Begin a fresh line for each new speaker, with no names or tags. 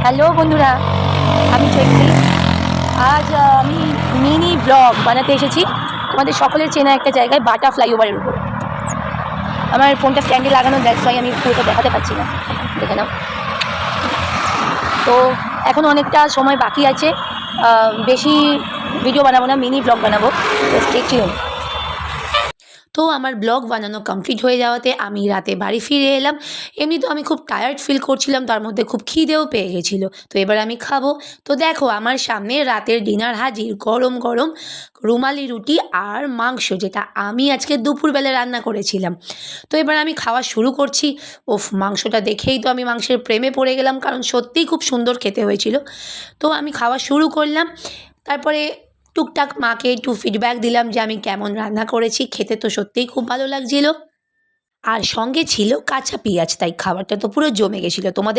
Hello বন্ধুরা, আমি চৈত্রী। আজ আমি মিনি ব্লগ বানাতে এসেছি তোমাদের সকলের চেনা একটা জায়গায়, বাটা ফ্লাইওভারের উপর। আমার ফোনটা স্ট্যান্ডে লাগানো, দ্যাটস ওয়াই আমি পুরোটা দেখাতে পারছি না। দেখে নাও। তো এখন অনেকটা সময় বাকি আছে, বেশি ভিডিও বানাবো না, মিনি ব্লগ বানাবো। তো স্টে টিউন। তো আমার ব্লগ বানানো কমপ্লিট হয়ে যাওয়াতে আমি রাতে বাড়ি ফিরে এলাম। এমনি তো আমি খুব টায়ার্ড ফিল করছিলাম, তার মধ্যে খুব খিদেও পেয়ে গেছিলো। তো এবার আমি খাবো। তো দেখো আমার সামনে রাতের ডিনার হাজির, গরম গরম রুমালি রুটি আর মাংস, যেটা আমি আজকে দুপুরবেলা রান্না করেছিলাম। তো এবার আমি খাওয়া শুরু করছি। ওফ, মাংসটা দেখেই তো আমি মাংসের প্রেমে পড়ে গেলাম, কারণ সত্যিই খুব সুন্দর খেতে হয়েছিল। তো আমি খাওয়া শুরু করলাম। তারপরে টুকটাক মাকে একটু ফিডব্যাক দিলাম যে আমি কেমন রান্না করেছি। খেতে তো সত্যিই খুব ভালো লাগছিল। আর সঙ্গে ছিল কাঁচা পেঁয়াজ, তাই খাবারটা তো পুরো জমে গেছিলো। তোমাদের